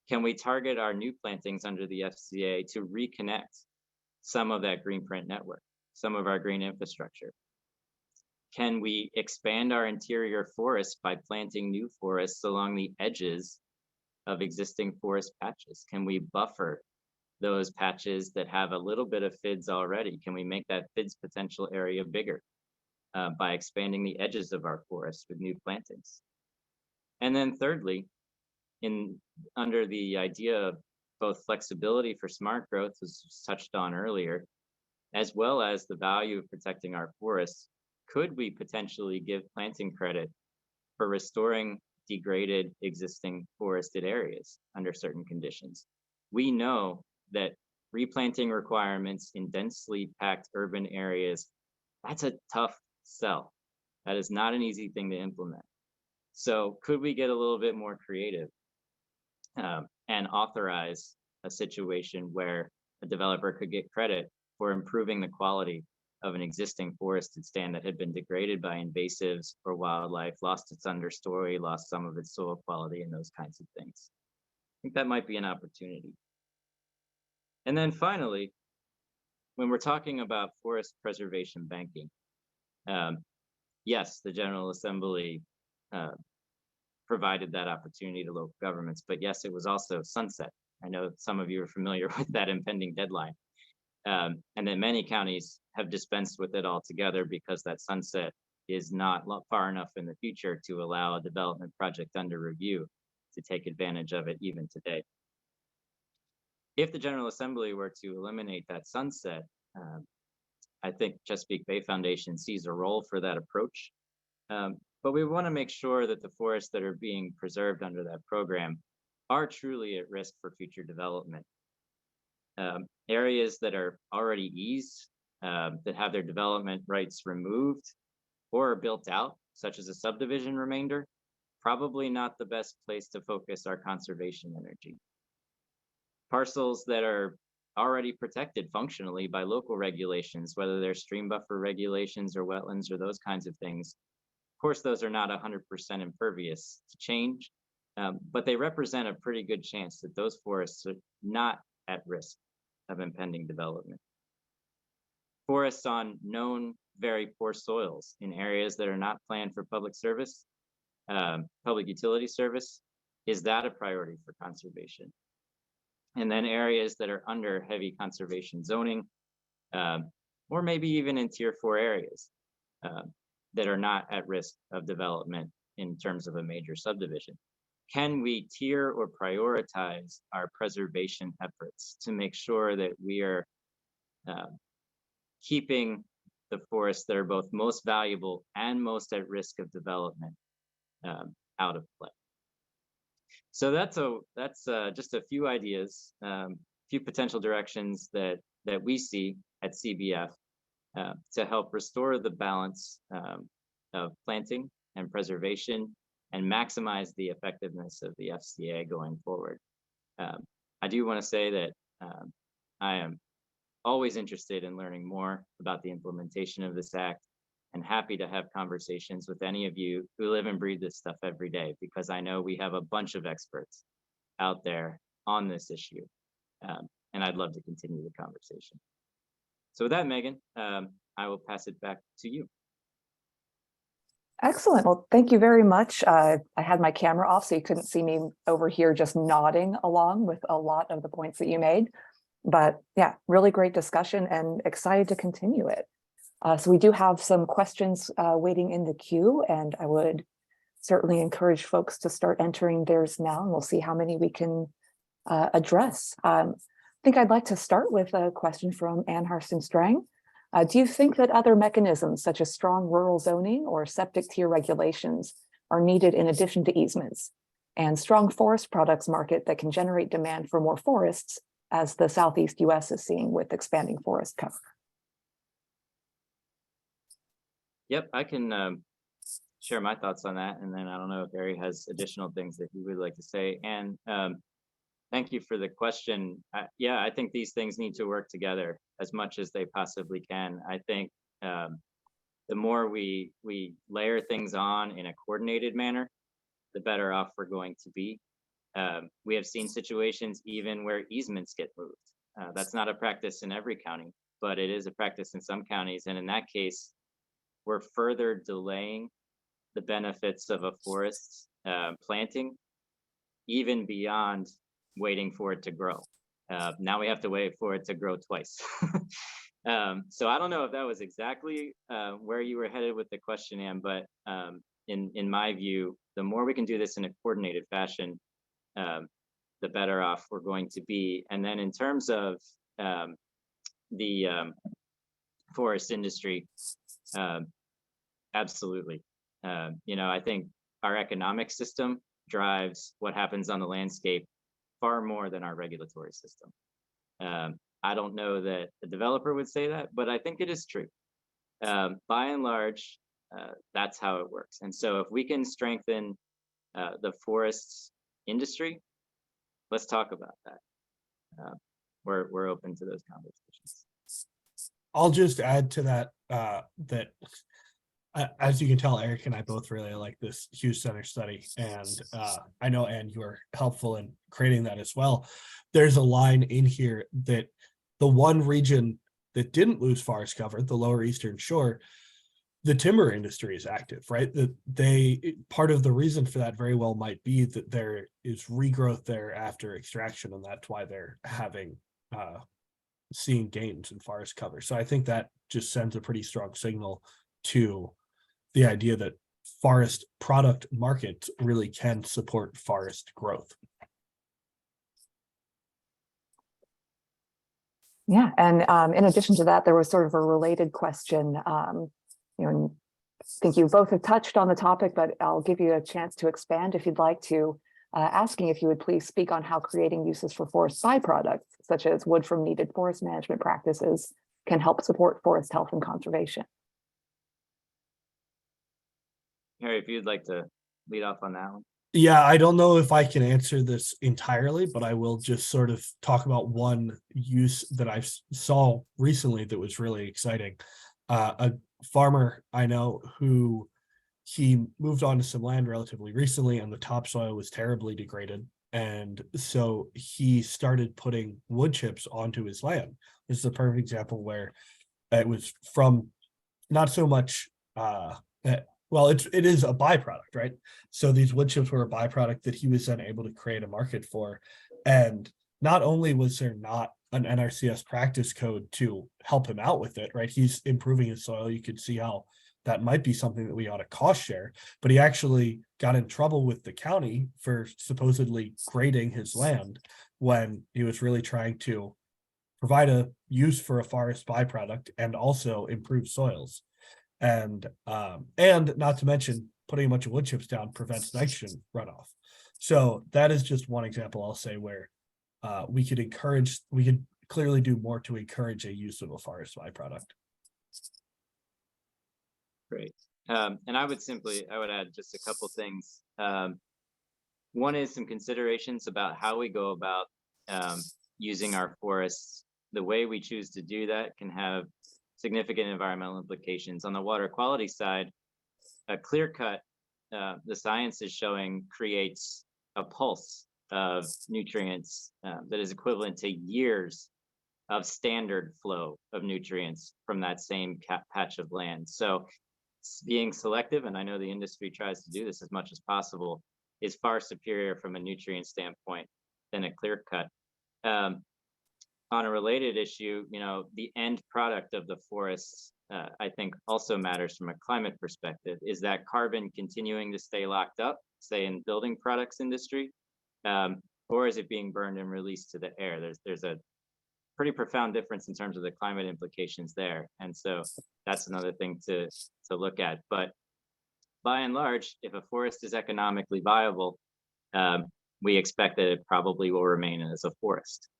can we target our new plantings under the FCA to reconnect some of that green print network, some of our green infrastructure? Can we expand our interior forests by planting new forests along the edges of existing forest patches? Can we buffer those patches that have a little bit of FIDS already? Can we make that FIDS potential area bigger by expanding the edges of our forests with new plantings? And then thirdly, under the idea of both flexibility for smart growth, as touched on earlier, as well as the value of protecting our forests, could we potentially give planting credit for restoring degraded existing forested areas under certain conditions? We know that replanting requirements in densely packed urban areas, that's a tough sell. That is not an easy thing to implement. So could we get a little bit more creative and authorize a situation where a developer could get credit for improving the quality of an existing forested stand that had been degraded by invasives or wildlife, lost its understory, lost some of its soil quality, and those kinds of things? I think that might be an opportunity. And then finally, when we're talking about forest preservation banking, yes, the General Assembly provided that opportunity to local governments, but yes, it was also sunset. I know some of you are familiar with that impending deadline. And that many counties have dispensed with it altogether because that sunset is not far enough in the future to allow a development project under review to take advantage of it even today. If the General Assembly were to eliminate that sunset, I think Chesapeake Bay Foundation sees a role for that approach. But we want to make sure that the forests that are being preserved under that program are truly at risk for future development. Areas that are already eased, that have their development rights removed or are built out, such as a subdivision remainder, probably not the best place to focus our conservation energy. Parcels that are already protected functionally by local regulations, whether they're stream buffer regulations or wetlands or those kinds of things. Of course, those are not 100% impervious to change, But they represent a pretty good chance that those forests are not at risk of impending development. Forests on known very poor soils in areas that are not planned for public service, public utility service, is that a priority for conservation? And then areas that are under heavy conservation zoning, or maybe even in tier 4 areas that are not at risk of development in terms of a major subdivision. Can we tier or prioritize our preservation efforts to make sure that we are keeping the forests that are both most valuable and most at risk of development out of play? So that's just a few ideas, few potential directions that we see at CBF to help restore the balance of planting and preservation and maximize the effectiveness of the FCA going forward. I do want to say that I am always interested in learning more about the implementation of this act, and happy to have conversations with any of you who live and breathe this stuff every day, because I know we have a bunch of experts out there on this issue, and I'd love to continue the conversation. So with that, Megan, I will pass it back to you. Excellent. Well, thank you very much. I had my camera off, so you couldn't see me over here just nodding along with a lot of the points that you made. But yeah, really great discussion and excited to continue it. So we do have some questions waiting in the queue, and I would certainly encourage folks to start entering theirs now, and we'll see how many we can address. I think I'd like to start with a question from Ann Harston-Strang. Do you think that other mechanisms such as strong rural zoning or septic tier regulations are needed in addition to easements, and strong forest products market that can generate demand for more forests, as the Southeast US is seeing with expanding forest cover? Yep, I can share my thoughts on that, and then I don't know if Barry has additional things that he would like to say. And thank you for the question. Yeah, I think these things need to work together as much as they possibly can. I think the more we layer things on in a coordinated manner, the better off we're going to be. We have seen situations even where easements get moved. That's not a practice in every county, but it is a practice in some counties. And in that case, we're further delaying the benefits of a forest planting, even beyond waiting for it to grow. Now we have to wait for it to grow twice. So I don't know if that was exactly where you were headed with the question, Ann, but in my view, the more we can do this in a coordinated fashion, the better off we're going to be. And then in terms of the forest industry, absolutely. I think our economic system drives what happens on the landscape far more than our regulatory system. I don't know that a developer would say that, but I think it is true. By and large, that's how it works. And so if we can strengthen the forests industry, let's talk about that. We're open to those conversations. I'll just add to that, as you can tell, Eric and I both really like this Hughes Center study, and I know, Ann, you were helpful in creating that as well. There's a line in here that the one region that didn't lose forest cover, the Lower Eastern Shore, the timber industry is active, right? That part of the reason for that very well might be that there is regrowth there after extraction, and that's why they're having seeing gains in forest cover. So I think that just sends a pretty strong signal to the idea that forest product markets really can support forest growth. Yeah, and in addition to that, there was sort of a related question. I think you both have touched on the topic, but I'll give you a chance to expand if you'd like to, asking if you would please speak on how creating uses for forest byproducts, such as wood from needed forest management practices, can help support forest health and conservation. Harry, if you'd like to lead off on that one. Yeah, I don't know if I can answer this entirely, but I will just sort of talk about one use that I saw recently that was really exciting. A farmer I know who he moved on to some land relatively recently, and the topsoil was terribly degraded. And so he started putting wood chips onto his land. This is a perfect example where it was from not so much well, it is a byproduct, right? So these wood chips were a byproduct that he was then able to create a market for. And not only was there not an NRCS practice code to help him out with it, right? He's improving his soil. You could see how that might be something that we ought to cost share, but he actually got in trouble with the county for supposedly grading his land when he was really trying to provide a use for a forest byproduct and also improve soils. And not to mention putting a bunch of wood chips down prevents nitrogen runoff. So that is just one example I'll say where we could clearly do more to encourage a use of a forest byproduct. Great. And I would add just a couple things. One is some considerations about how we go about using our forests. The way we choose to do that can have significant environmental implications. On the water quality side, a clear cut, the science is showing, creates a pulse of nutrients that is equivalent to years of standard flow of nutrients from that same patch of land. So being selective, and I know the industry tries to do this as much as possible, is far superior from a nutrient standpoint than a clear cut. On a related issue, the end product of the forests, I think also matters from a climate perspective. Is that carbon continuing to stay locked up, say in building products industry, or is it being burned and released to the air? There's a pretty profound difference in terms of the climate implications there. And so that's another thing to look at. But by and large, if a forest is economically viable, we expect that it probably will remain as a forest.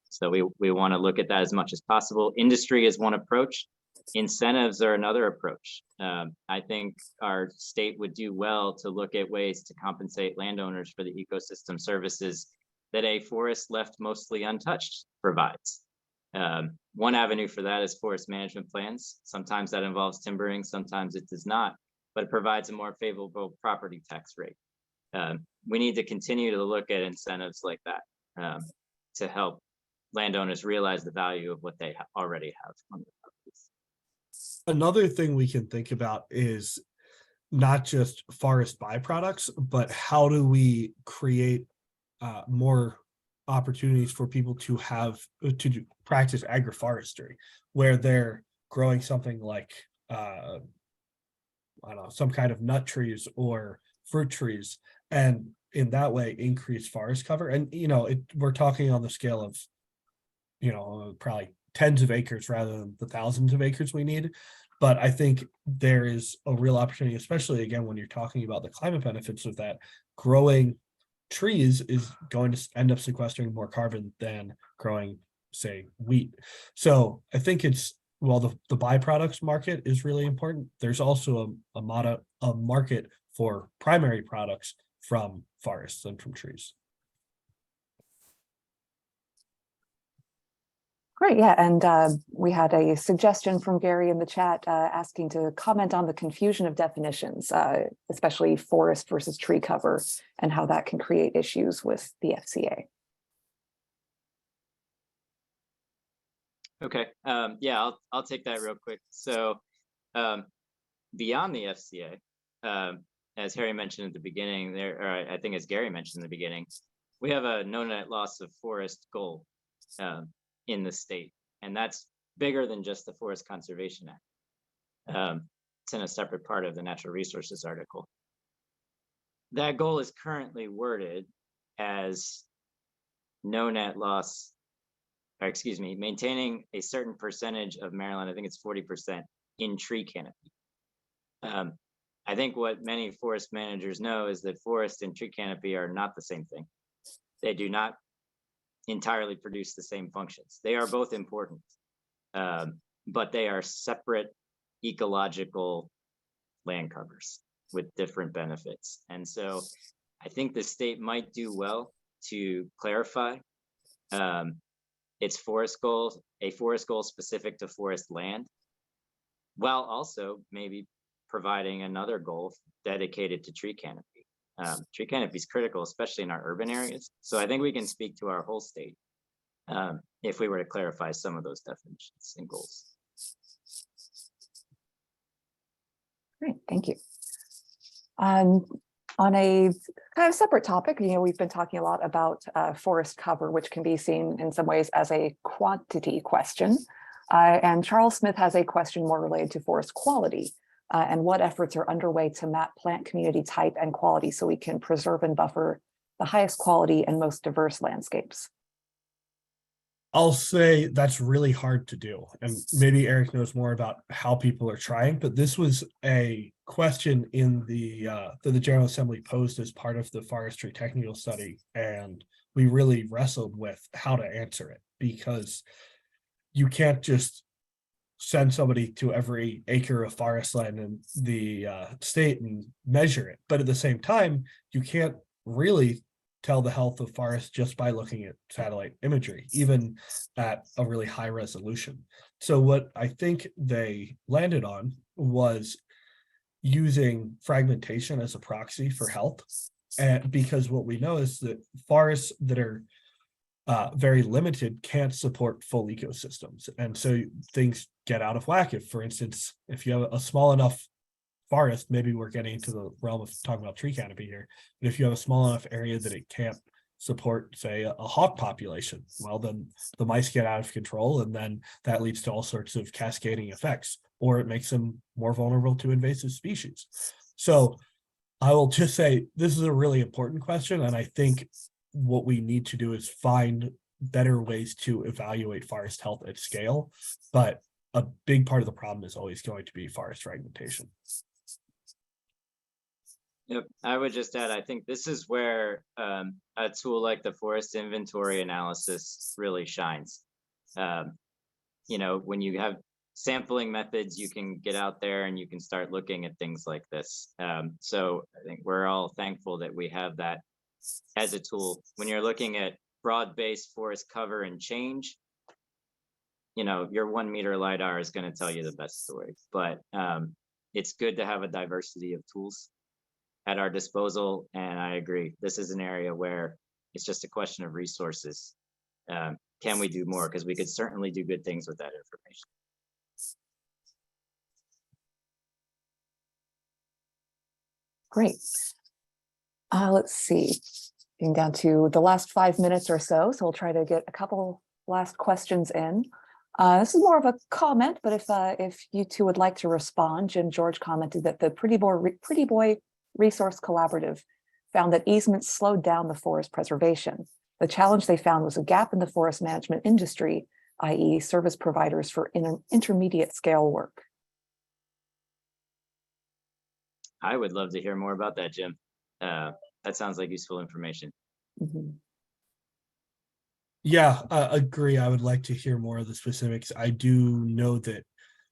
So we want to look at that as much as possible. Industry is one approach. Incentives are another approach. I think our state would do well to look at ways to compensate landowners for the ecosystem services that a forest left mostly untouched provides. One avenue for that is forest management plans. Sometimes that involves timbering, sometimes it does not, but it provides a more favorable property tax rate. We need to continue to look at incentives like that to help landowners realize the value of what they already have on their properties. Another thing we can think about is not just forest byproducts, but how do we create more opportunities for people to practice agroforestry, where they're growing something like I don't know, some kind of nut trees or fruit trees, and in that way increase forest cover. And we're talking on the scale of probably tens of acres rather than the thousands of acres we need. But I think there is a real opportunity, especially again when you're talking about the climate benefits of that. Growing trees is going to end up sequestering more carbon than growing, say, wheat. So I think while the byproducts market is really important, there's also a market for primary products from forests and from trees. Great, yeah, and we had a suggestion from Gary in the chat asking to comment on the confusion of definitions, especially forest versus tree cover, and how that can create issues with the FCA. Okay, yeah, I'll take that real quick. So beyond the FCA, as Harry mentioned at the beginning, or I think as Gary mentioned in the beginning, we have a no net loss of forest goal in the state, and that's bigger than just the Forest Conservation Act. It's in a separate part of the Natural Resources article. That goal is currently worded as no net loss, or excuse me, maintaining a certain percentage of Maryland, I think it's 40%, in tree canopy. I think what many forest managers know is that forest and tree canopy are not the same thing. They do not entirely produce the same functions. They are both important, but they are separate ecological land covers with different benefits. And so I think the state might do well to clarify its forest goals, a forest goal specific to forest land, while also maybe providing another goal dedicated to tree canopy. Tree canopy is critical, especially in our urban areas. So I think we can speak to our whole state if we were to clarify some of those definitions and goals. Great, thank you. On a kind of separate topic, we've been talking a lot about forest cover, which can be seen in some ways as a quantity question. And Charles Smith has a question more related to forest quality and what efforts are underway to map plant community type and quality so we can preserve and buffer the highest quality and most diverse landscapes. I'll say that's really hard to do. And maybe Eric knows more about how people are trying, but this was a question in that the General Assembly posed as part of the forestry technical study. And we really wrestled with how to answer it, because you can't just send somebody to every acre of forest land in the state and measure it. But at the same time, you can't really tell the health of forests just by looking at satellite imagery, even at a really high resolution. So what I think they landed on was using fragmentation as a proxy for health. And because what we know is that forests that are very limited can't support full ecosystems. And so things get out of whack. If, for instance, if you have a small enough forest, maybe we're getting into the realm of talking about tree canopy here, but if you have a small enough area that it can't support, say, a hawk population, well, then the mice get out of control, and then that leads to all sorts of cascading effects, or it makes them more vulnerable to invasive species. So I will just say this is a really important question, and I think what we need to do is find better ways to evaluate forest health at scale, but a big part of the problem is always going to be forest fragmentation. Yep, I would just add, I think this is where a tool like the forest inventory analysis really shines. When you have sampling methods, you can get out there and you can start looking at things like this. So I think we're all thankful that we have that as a tool. When you're looking at broad-based forest cover and change, your 1 meter LiDAR is going to tell you the best story, but it's good to have a diversity of tools at our disposal. And I agree, this is an area where it's just a question of resources. Can we do more? Because we could certainly do good things with that information. Great. Let's see, getting down to the last 5 minutes or so. So we'll try to get a couple last questions in. This is more of a comment, but if you two would like to respond, Jim George commented that the Pretty Boy Resource Collaborative found that easements slowed down the forest preservation. The challenge they found was a gap in the forest management industry, i.e. service providers for intermediate scale work. I would love to hear more about that, Jim. That sounds like useful information. Mm-hmm. Yeah, agree. I would like to hear more of the specifics. I do know that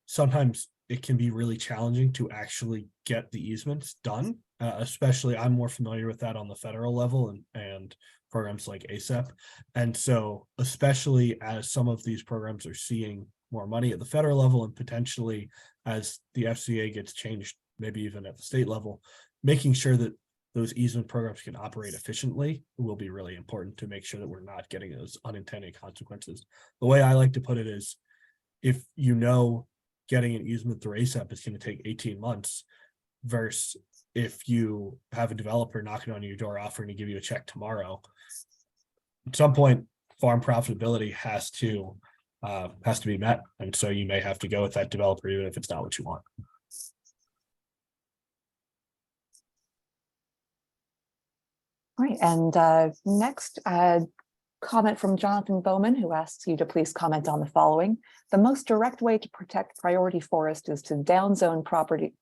sometimes it can be really challenging to actually get the easements done. Especially, I'm more familiar with that on the federal level and programs like ASAP. And so, especially as some of these programs are seeing more money at the federal level, and potentially as the FCA gets changed, maybe even at the state level, making sure that those easement programs can operate efficiently will be really important to make sure that we're not getting those unintended consequences. The way I like to put it is, if getting an easement through ASAP is going to take 18 months versus if you have a developer knocking on your door offering to give you a check tomorrow, at some point farm profitability has to be met, and so you may have to go with that developer even if it's not what you want. Right, and next, comment from Jonathan Bowman, who asks you to please comment on the following. The most direct way to protect priority forest is to downzone property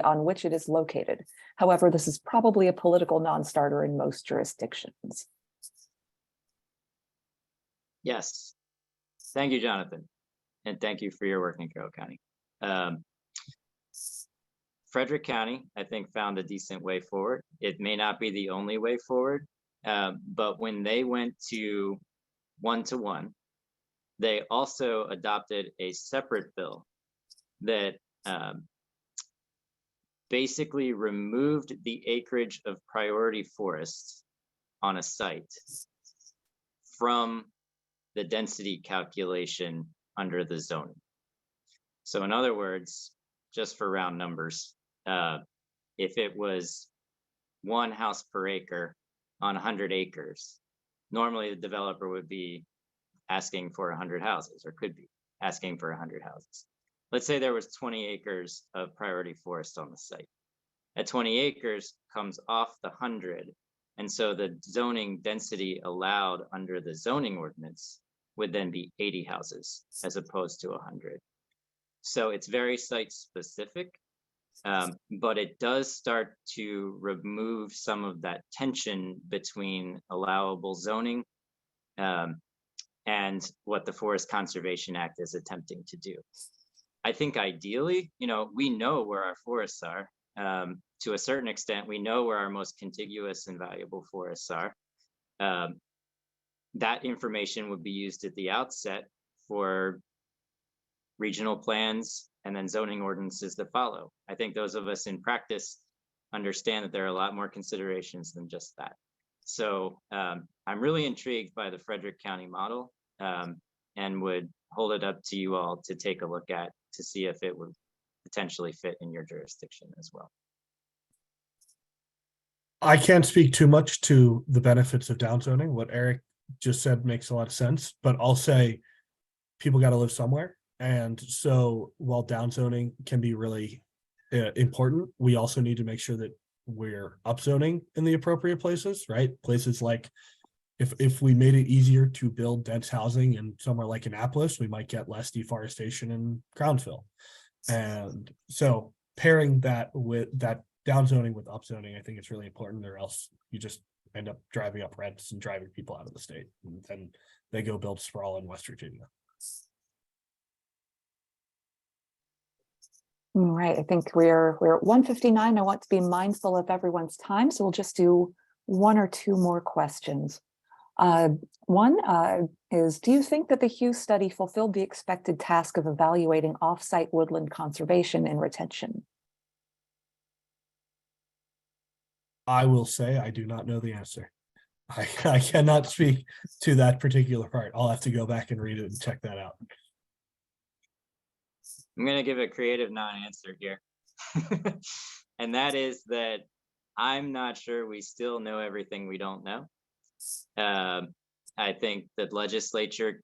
on which it is located. However, this is probably a political non-starter in most jurisdictions. Yes. Thank you, Jonathan. And thank you for your work in Carroll County. Frederick County, I think, found a decent way forward. It may not be the only way forward, but when they went to 1-to-1, they also adopted a separate bill that basically removed the acreage of priority forests on a site from the density calculation under the zoning. So in other words, just for round numbers, if it was 1 house per acre on 100 acres, normally the developer would be asking for 100 houses, or could be asking for 100 houses. Let's say there was 20 acres of priority forest on the site. At 20 acres comes off the 100. And so the zoning density allowed under the zoning ordinance would then be 80 houses as opposed to 100. So it's very site specific, but it does start to remove some of that tension between allowable zoning and what the Forest Conservation Act is attempting to do. I think ideally, we know where our forests are. To a certain extent, we know where our most contiguous and valuable forests are. That information would be used at the outset for regional plans and then zoning ordinances that follow. I think those of us in practice understand that there are a lot more considerations than just that. So I'm really intrigued by the Frederick County model and would hold it up to you all to take a look at to see if it would potentially fit in your jurisdiction as well. I can't speak too much to the benefits of downzoning. What Eric just said makes a lot of sense, but I'll say people got to live somewhere. And so while downzoning can be really important, we also need to make sure that we're upzoning in the appropriate places, right? Places like if we made it easier to build dense housing in somewhere like Annapolis, we might get less deforestation in Crownsville. And so pairing that with that downzoning with upzoning, I think it's really important, or else you just end up driving up rents and driving people out of the state, and then they go build sprawl in West Virginia. All right, I think we're at 1:59. I want to be mindful of everyone's time, so we'll just do 1 or 2 more questions. One is, do you think that the Hughes study fulfilled the expected task of evaluating off-site woodland conservation and retention? I will say I do not know the answer. I cannot speak to that particular part. I'll have to go back and read it and check that out. I'm going to give a creative non-answer here. And that is that I'm not sure we still know everything we don't know. I think that legislature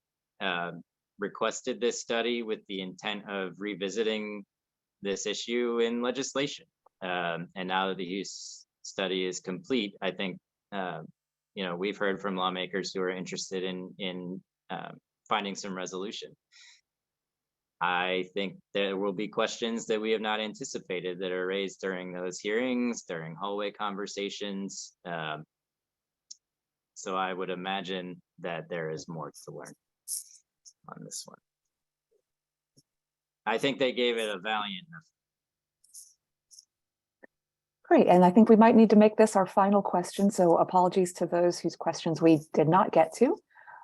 requested this study with the intent of revisiting this issue in legislation. And now that the Hughes study is complete, I think we've heard from lawmakers who are interested in finding some resolution. I think there will be questions that we have not anticipated that are raised during those hearings, during hallway conversations. So I would imagine that there is more to learn on this one. I think they gave it a valiant effort. Great, and I think we might need to make this our final question, so apologies to those whose questions we did not get to.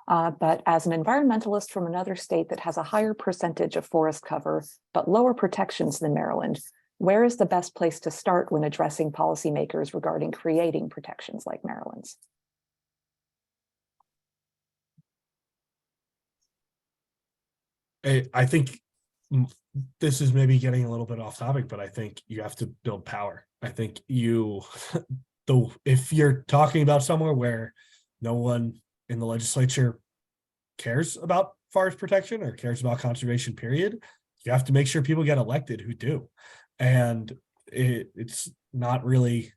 But as an environmentalist from another state that has a higher percentage of forest cover, but lower protections than Maryland, where is the best place to start when addressing policymakers regarding creating protections like Maryland's? I think this is maybe getting a little bit off topic, but I think you have to build power. I think if you're talking about somewhere where no one in the legislature cares about forest protection or cares about conservation, period, you have to make sure people get elected who do. And it's not really,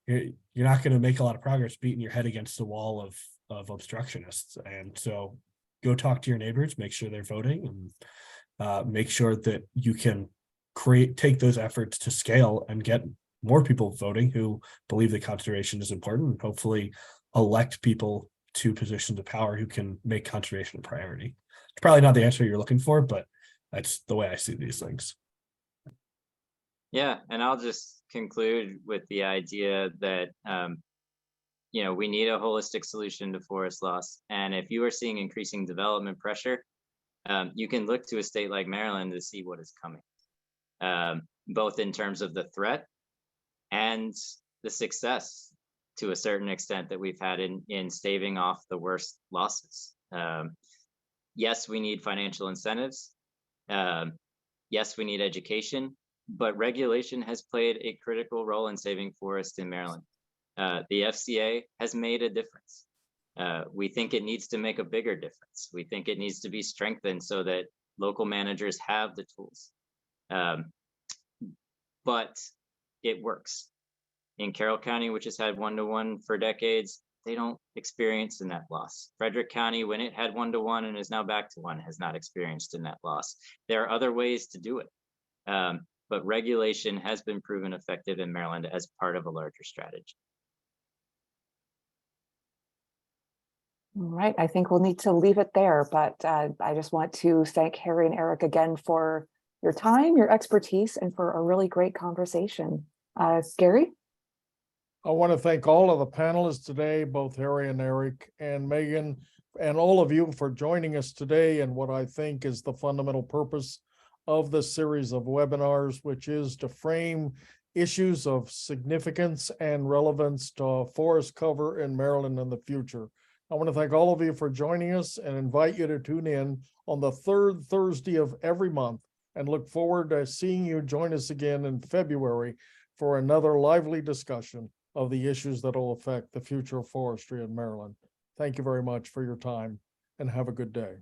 you're not going to make a lot of progress beating your head against the wall of obstructionists. And so go talk to your neighbors, make sure they're voting, and make sure that you can take those efforts to scale and get more people voting who believe that conservation is important, and hopefully elect people to positions of power who can make conservation a priority. It's probably not the answer you're looking for, but that's the way I see these things. Yeah, and I'll just conclude with the idea that we need a holistic solution to forest loss. And if you are seeing increasing development pressure, you can look to a state like Maryland to see what is coming, both in terms of the threat and the success to a certain extent that we've had in staving off the worst losses. Yes, we need financial incentives. Yes, we need education, but regulation has played a critical role in saving forests in Maryland. The FCA has made a difference. We think it needs to make a bigger difference. We think it needs to be strengthened so that local managers have the tools. But it works. In Carroll County, which has had 1-to-1 for decades, they don't experience a net loss. Frederick County, when it had 1-to-1 and is now back to 1, has not experienced a net loss. There are other ways to do it. But regulation has been proven effective in Maryland as part of a larger strategy. All right, I think we'll need to leave it there, but I just want to thank Harry and Eric again for your time, your expertise, and for a really great conversation. Gary? I want to thank all of the panelists today, both Harry and Eric and Megan, and all of you for joining us today in what I think is the fundamental purpose of this series of webinars, which is to frame issues of significance and relevance to forest cover in Maryland in the future. I want to thank all of you for joining us and invite you to tune in on the third Thursday of every month, and look forward to seeing you join us again in February for another lively discussion of the issues that will affect the future of forestry in Maryland. Thank you very much for your time and have a good day.